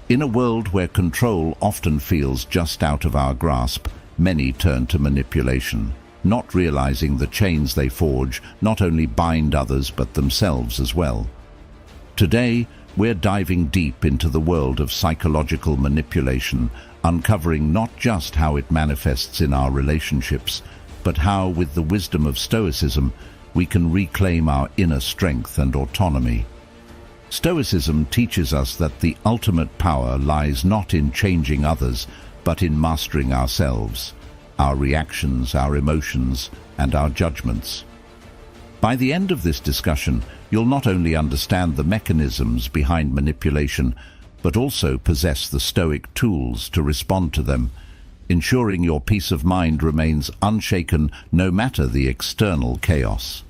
In a world where control often feels just out of our grasp, many turn to manipulation, not realizing the chains they forge not only bind others but themselves as well. Today, we're diving deep into the world of psychological manipulation, uncovering not just how it manifests in our relationships, but how, with the wisdom of Stoicism, we can reclaim our inner strength and autonomy. Stoicism teaches us that the ultimate power lies not in changing others, but in mastering ourselves, our reactions, our emotions, and our judgments. By the end of this discussion, you'll not only understand the mechanisms behind manipulation, but also possess the Stoic tools to respond to them, ensuring your peace of mind remains unshaken no matter the external chaos.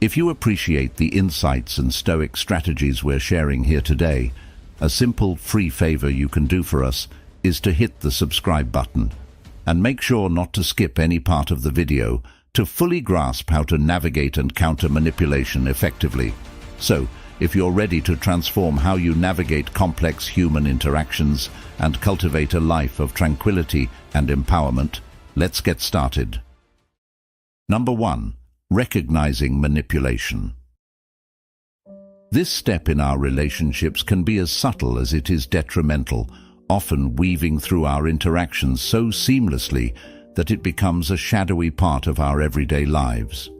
If you appreciate the insights and Stoic strategies we're sharing here today, a simple free favor you can do for us is to hit the subscribe button, and make sure not to skip any part of the video to fully grasp how to navigate and counter manipulation effectively. So, if you're ready to transform how you navigate complex human interactions and cultivate a life of tranquility and empowerment, let's get started. Number 1. Recognizing manipulation. This step in our relationships can be as subtle as it is detrimental, often weaving through our interactions so seamlessly that it becomes a shadowy part of our everyday lives.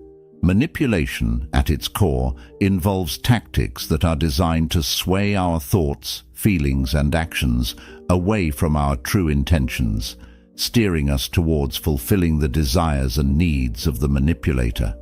Manipulation, at its core, involves tactics that are designed to sway our thoughts, feelings, and actions away from our true intentions, steering us towards fulfilling the desires and needs of the manipulator.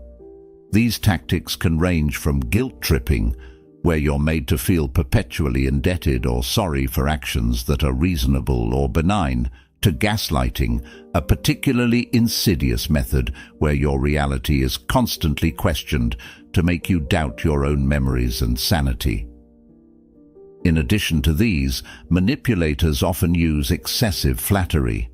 These tactics can range from guilt-tripping, where you're made to feel perpetually indebted or sorry for actions that are reasonable or benign, to gaslighting, a particularly insidious method where your reality is constantly questioned to make you doubt your own memories and sanity. In addition to these, manipulators often use excessive flattery.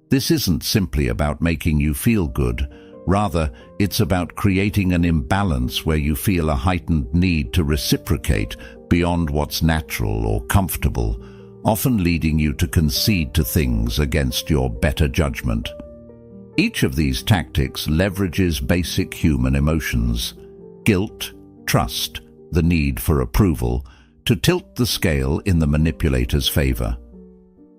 This isn't simply about making you feel good. Rather, it's about creating an imbalance where you feel a heightened need to reciprocate beyond what's natural or comfortable, often leading you to concede to things against your better judgment. Each of these tactics leverages basic human emotions: guilt, trust, the need for approval, to tilt the scale in the manipulator's favor.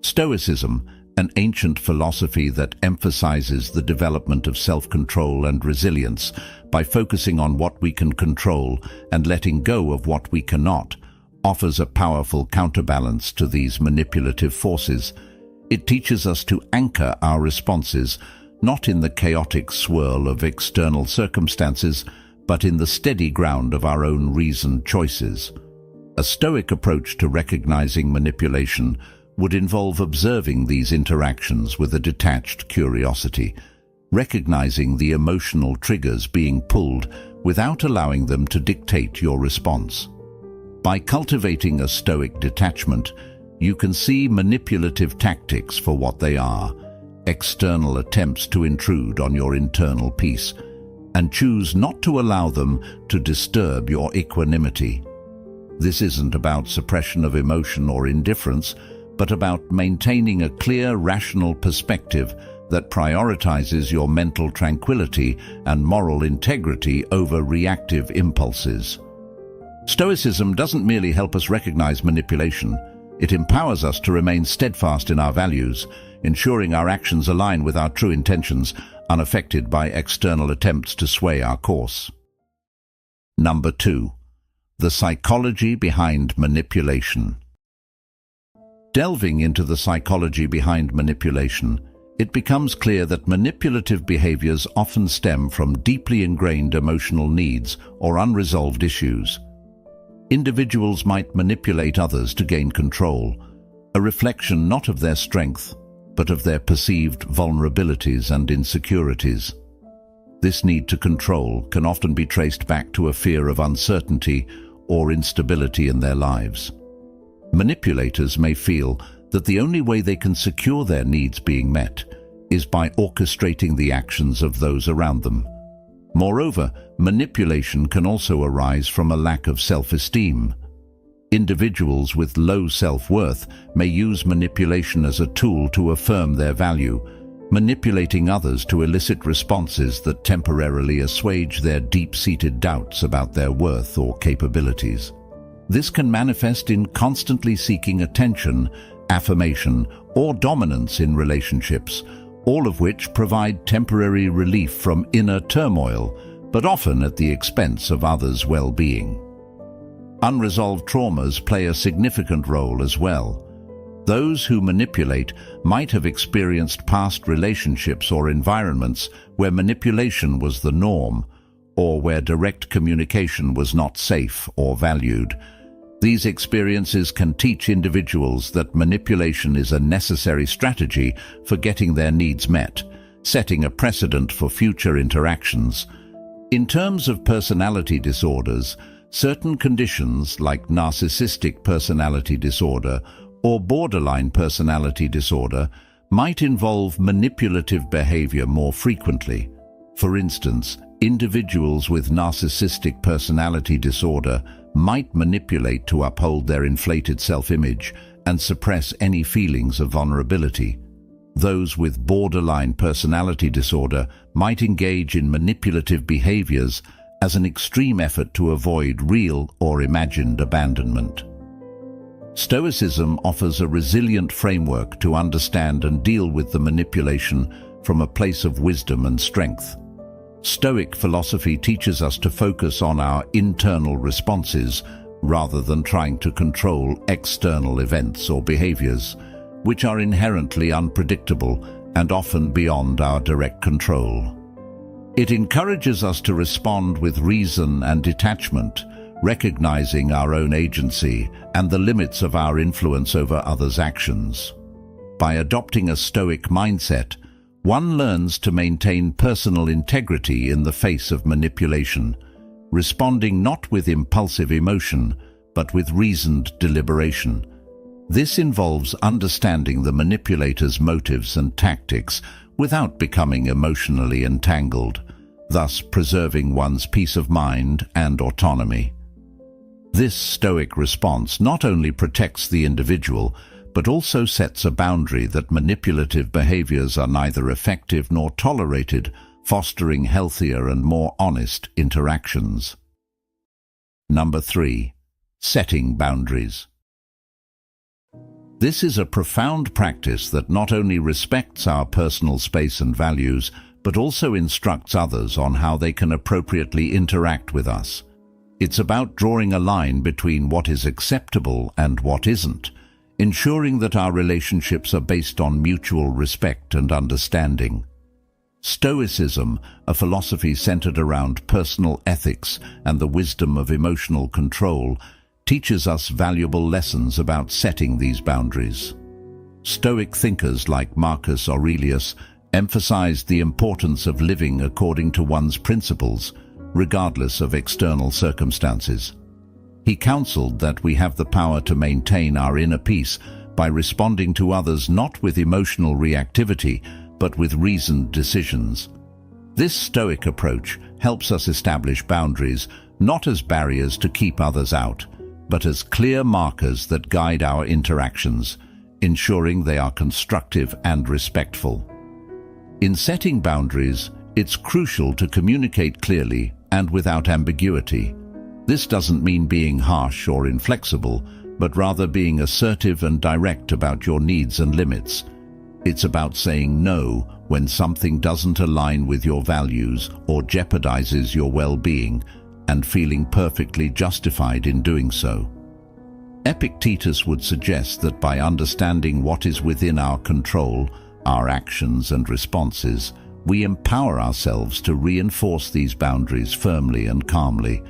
Stoicism, an ancient philosophy that emphasizes the development of self-control and resilience by focusing on what we can control and letting go of what we cannot, offers a powerful counterbalance to these manipulative forces. It teaches us to anchor our responses not in the chaotic swirl of external circumstances, but in the steady ground of our own reasoned choices. A Stoic approach to recognizing manipulation would involve observing these interactions with a detached curiosity, recognizing the emotional triggers being pulled without allowing them to dictate your response. By cultivating a Stoic detachment, you can see manipulative tactics for what they are: external attempts to intrude on your internal peace, and choose not to allow them to disturb your equanimity. This isn't about suppression of emotion or indifference, but about maintaining a clear, rational perspective that prioritizes your mental tranquility and moral integrity over reactive impulses. Stoicism doesn't merely help us recognize manipulation, it empowers us to remain steadfast in our values, ensuring our actions align with our true intentions, unaffected by external attempts to sway our course. Number 2. The psychology behind manipulation. Delving into the psychology behind manipulation, it becomes clear that manipulative behaviors often stem from deeply ingrained emotional needs or unresolved issues. Individuals might manipulate others to gain control, a reflection not of their strength, but of their perceived vulnerabilities and insecurities. This need to control can often be traced back to a fear of uncertainty or instability in their lives. Manipulators may feel that the only way they can secure their needs being met is by orchestrating the actions of those around them. Moreover, manipulation can also arise from a lack of self-esteem. Individuals with low self-worth may use manipulation as a tool to affirm their value, manipulating others to elicit responses that temporarily assuage their deep-seated doubts about their worth or capabilities. This can manifest in constantly seeking attention, affirmation, or dominance in relationships, all of which provide temporary relief from inner turmoil, but often at the expense of others' well-being. Unresolved traumas play a significant role as well. Those who manipulate might have experienced past relationships or environments where manipulation was the norm, or where direct communication was not safe or valued. These experiences can teach individuals that manipulation is a necessary strategy for getting their needs met, setting a precedent for future interactions. In terms of personality disorders, certain conditions like narcissistic personality disorder or borderline personality disorder might involve manipulative behavior more frequently. For instance, individuals with narcissistic personality disorder might manipulate to uphold their inflated self-image and suppress any feelings of vulnerability. Those with borderline personality disorder might engage in manipulative behaviors as an extreme effort to avoid real or imagined abandonment. Stoicism offers a resilient framework to understand and deal with the manipulation from a place of wisdom and strength. Stoic philosophy teaches us to focus on our internal responses rather than trying to control external events or behaviors, which are inherently unpredictable and often beyond our direct control. It encourages us to respond with reason and detachment, recognizing our own agency and the limits of our influence over others' actions. By adopting a Stoic mindset, one learns to maintain personal integrity in the face of manipulation, responding not with impulsive emotion, but with reasoned deliberation. This involves understanding the manipulator's motives and tactics without becoming emotionally entangled, thus preserving one's peace of mind and autonomy. This Stoic response not only protects the individual, but also sets a boundary that manipulative behaviors are neither effective nor tolerated, fostering healthier and more honest interactions. Number 3. Setting boundaries. This is a profound practice that not only respects our personal space and values, but also instructs others on how they can appropriately interact with us. It's about drawing a line between what is acceptable and what isn't, ensuring that our relationships are based on mutual respect and understanding. Stoicism, a philosophy centered around personal ethics and the wisdom of emotional control, teaches us valuable lessons about setting these boundaries. Stoic thinkers like Marcus Aurelius emphasized the importance of living according to one's principles, regardless of external circumstances. He counseled that we have the power to maintain our inner peace by responding to others not with emotional reactivity, but with reasoned decisions. This Stoic approach helps us establish boundaries not as barriers to keep others out, but as clear markers that guide our interactions, ensuring they are constructive and respectful. In setting boundaries, it's crucial to communicate clearly and without ambiguity. This doesn't mean being harsh or inflexible, but rather being assertive and direct about your needs and limits. It's about saying no when something doesn't align with your values or jeopardizes your well-being, and feeling perfectly justified in doing so. Epictetus would suggest that by understanding what is within our control, our actions and responses, we empower ourselves to reinforce these boundaries firmly and calmly.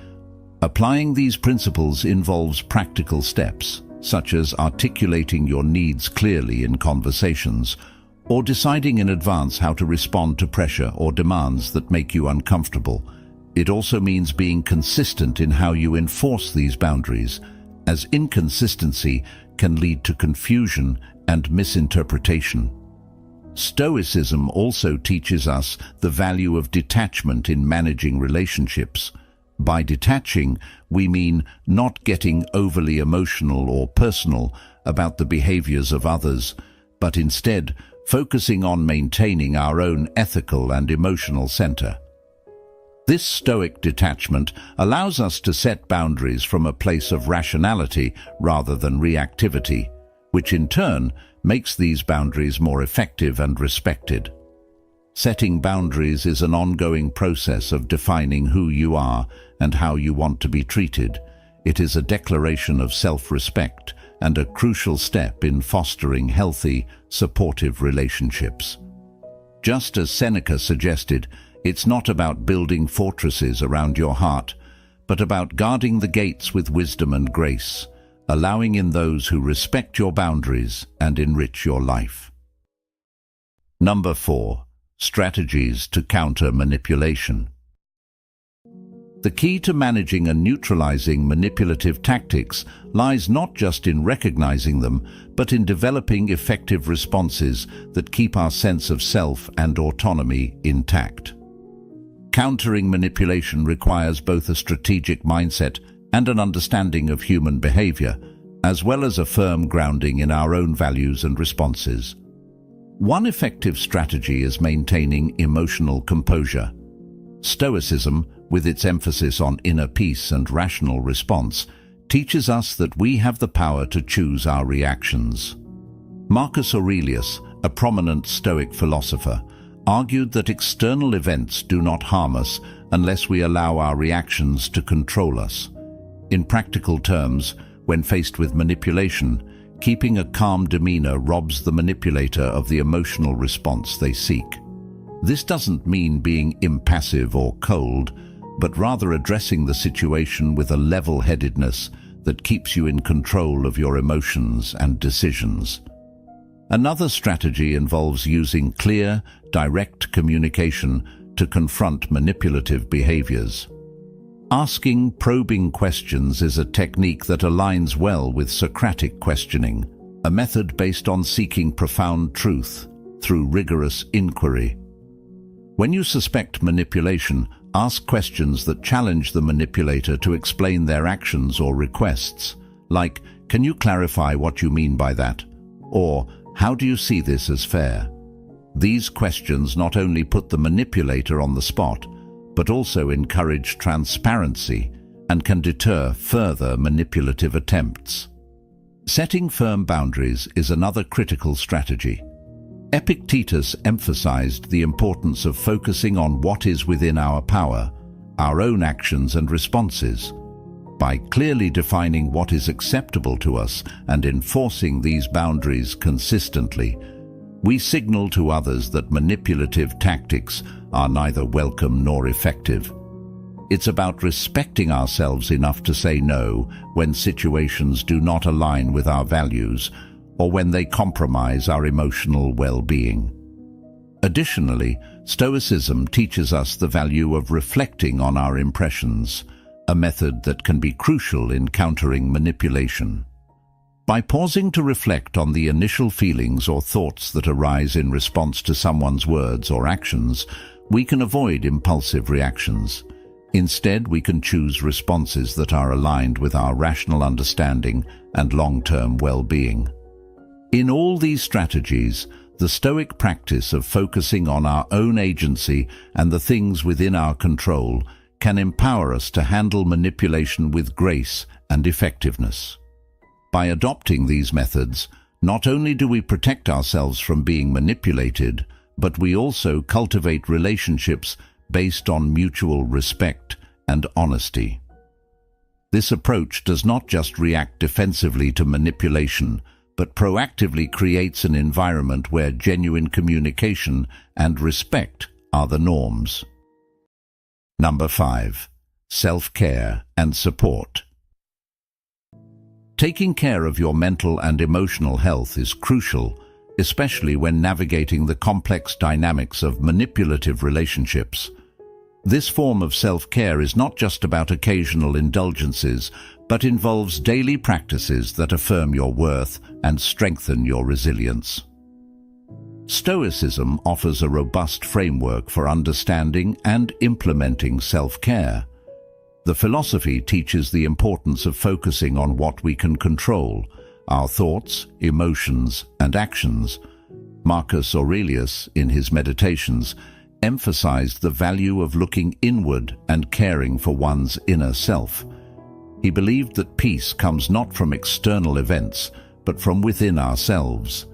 Applying these principles involves practical steps, such as articulating your needs clearly in conversations, or deciding in advance how to respond to pressure or demands that make you uncomfortable. It also means being consistent in how you enforce these boundaries, as inconsistency can lead to confusion and misinterpretation. Stoicism also teaches us the value of detachment in managing relationships. By detaching, we mean not getting overly emotional or personal about the behaviors of others, but instead focusing on maintaining our own ethical and emotional center. This Stoic detachment allows us to set boundaries from a place of rationality rather than reactivity, which in turn makes these boundaries more effective and respected. Setting boundaries is an ongoing process of defining who you are and how you want to be treated. It is a declaration of self-respect and a crucial step in fostering healthy, supportive relationships. Just as Seneca suggested, it's not about building fortresses around your heart, but about guarding the gates with wisdom and grace, allowing in those who respect your boundaries and enrich your life. Number 4. Strategies to counter manipulation. The key to managing and neutralizing manipulative tactics lies not just in recognizing them, but in developing effective responses that keep our sense of self and autonomy intact. Countering manipulation requires both a strategic mindset and an understanding of human behavior, as well as a firm grounding in our own values and responses. One effective strategy is maintaining emotional composure. Stoicism, with its emphasis on inner peace and rational response, teaches us that we have the power to choose our reactions. Marcus Aurelius, a prominent Stoic philosopher, argued that external events do not harm us unless we allow our reactions to control us. In practical terms, when faced with manipulation, keeping a calm demeanor robs the manipulator of the emotional response they seek. This doesn't mean being impassive or cold, but rather addressing the situation with a level-headedness that keeps you in control of your emotions and decisions. Another strategy involves using clear, direct communication to confront manipulative behaviors. Asking probing questions is a technique that aligns well with Socratic questioning, a method based on seeking profound truth through rigorous inquiry. When you suspect manipulation, ask questions that challenge the manipulator to explain their actions or requests, like, "Can you clarify what you mean by that?" Or, "How do you see this as fair?" These questions not only put the manipulator on the spot, but also encourage transparency and can deter further manipulative attempts. Setting firm boundaries is another critical strategy. Epictetus emphasized the importance of focusing on what is within our power, our own actions and responses. By clearly defining what is acceptable to us and enforcing these boundaries consistently, we signal to others that manipulative tactics are neither welcome nor effective. It's about respecting ourselves enough to say no when situations do not align with our values or when they compromise our emotional well-being. Additionally, Stoicism teaches us the value of reflecting on our impressions, a method that can be crucial in countering manipulation. By pausing to reflect on the initial feelings or thoughts that arise in response to someone's words or actions, we can avoid impulsive reactions. Instead, we can choose responses that are aligned with our rational understanding and long-term well-being. In all these strategies, the Stoic practice of focusing on our own agency and the things within our control can empower us to handle manipulation with grace and effectiveness. By adopting these methods, not only do we protect ourselves from being manipulated, but we also cultivate relationships based on mutual respect and honesty. This approach does not just react defensively to manipulation, but proactively creates an environment where genuine communication and respect are the norms. Number 5. Self-care and support. Taking care of your mental and emotional health is crucial, especially when navigating the complex dynamics of manipulative relationships. This form of self-care is not just about occasional indulgences, but involves daily practices that affirm your worth and strengthen your resilience. Stoicism offers a robust framework for understanding and implementing self-care. The philosophy teaches the importance of focusing on what we can control, our thoughts, emotions, and actions. Marcus Aurelius, in his Meditations, emphasized the value of looking inward and caring for one's inner self. He believed that peace comes not from external events, but from within ourselves.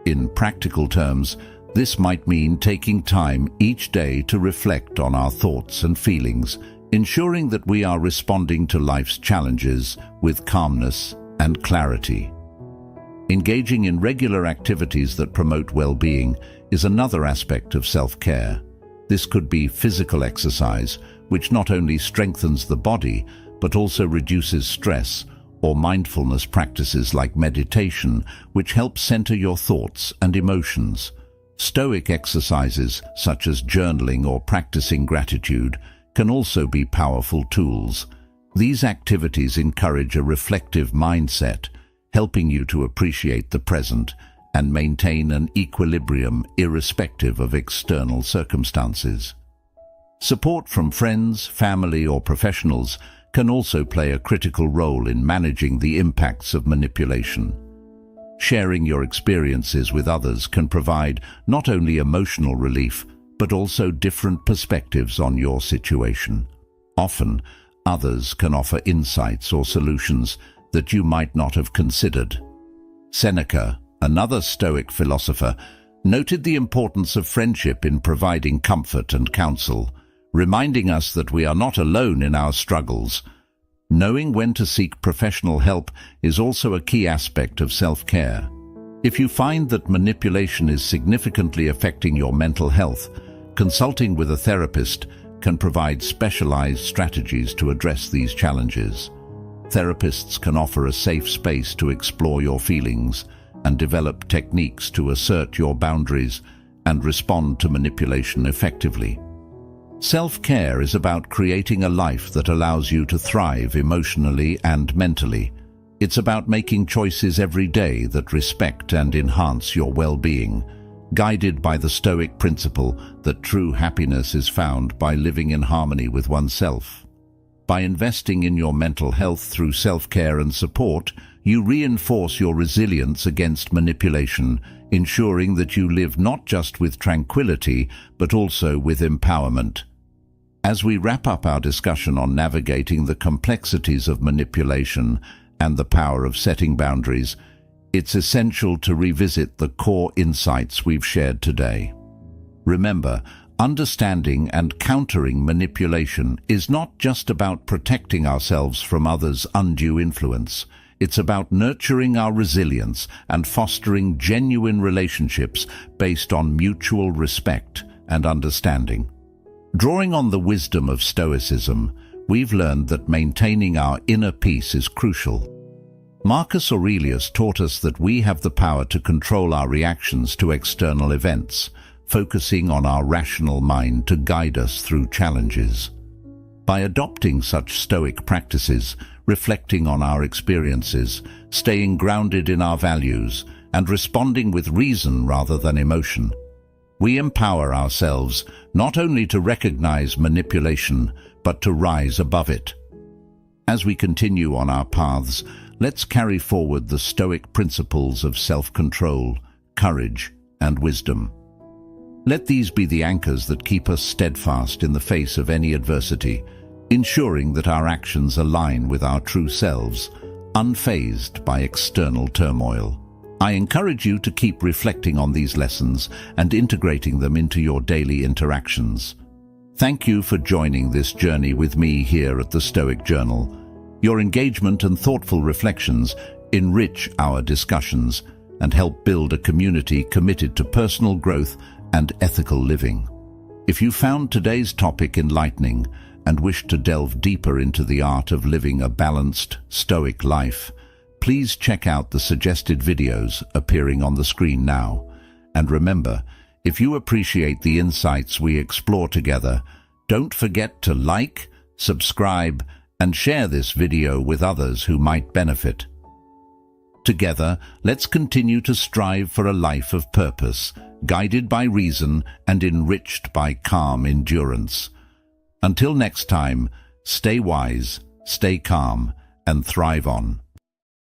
In practical terms, this might mean taking time each day to reflect on our thoughts and feelings, ensuring that we are responding to life's challenges with calmness and clarity. Engaging in regular activities that promote well-being is another aspect of self-care. This could be physical exercise, which not only strengthens the body, but also reduces stress, or mindfulness practices like meditation, which help center your thoughts and emotions. Stoic exercises, such as journaling or practicing gratitude, can also be powerful tools. These activities encourage a reflective mindset, helping you to appreciate the present and maintain an equilibrium irrespective of external circumstances. Support from friends, family, or professionals can also play a critical role in managing the impacts of manipulation. Sharing your experiences with others can provide not only emotional relief, but also different perspectives on your situation. Often, others can offer insights or solutions that you might not have considered. Seneca, another Stoic philosopher, noted the importance of friendship in providing comfort and counsel, reminding us that we are not alone in our struggles. Knowing when to seek professional help is also a key aspect of self-care. If you find that manipulation is significantly affecting your mental health, consulting with a therapist can provide specialized strategies to address these challenges. Therapists can offer a safe space to explore your feelings and develop techniques to assert your boundaries and respond to manipulation effectively. Self-care is about creating a life that allows you to thrive emotionally and mentally. It's about making choices every day that respect and enhance your well-being, guided by the Stoic principle that true happiness is found by living in harmony with oneself. By investing in your mental health through self-care and support, you reinforce your resilience against manipulation, ensuring that you live not just with tranquility, but also with empowerment. As we wrap up our discussion on navigating the complexities of manipulation and the power of setting boundaries, it's essential to revisit the core insights we've shared today. Remember, understanding and countering manipulation is not just about protecting ourselves from others' undue influence. It's about nurturing our resilience and fostering genuine relationships based on mutual respect and understanding. Drawing on the wisdom of Stoicism, we've learned that maintaining our inner peace is crucial. Marcus Aurelius taught us that we have the power to control our reactions to external events, focusing on our rational mind to guide us through challenges. By adopting such Stoic practices, reflecting on our experiences, staying grounded in our values, and responding with reason rather than emotion, we empower ourselves not only to recognize manipulation, but to rise above it. As we continue on our paths, let's carry forward the Stoic principles of self-control, courage, and wisdom. Let these be the anchors that keep us steadfast in the face of any adversity, ensuring that our actions align with our true selves, unfazed by external turmoil. I encourage you to keep reflecting on these lessons and integrating them into your daily interactions. Thank you for joining this journey with me here at the Stoic Journal. Your engagement and thoughtful reflections enrich our discussions and help build a community committed to personal growth and ethical living. If you found today's topic enlightening and wish to delve deeper into the art of living a balanced, Stoic life, please check out the suggested videos appearing on the screen now. And remember, if you appreciate the insights we explore together, don't forget to like, subscribe, and share this video with others who might benefit. Together, let's continue to strive for a life of purpose, guided by reason and enriched by calm endurance. Until next time, Stay wise, stay calm, and thrive on.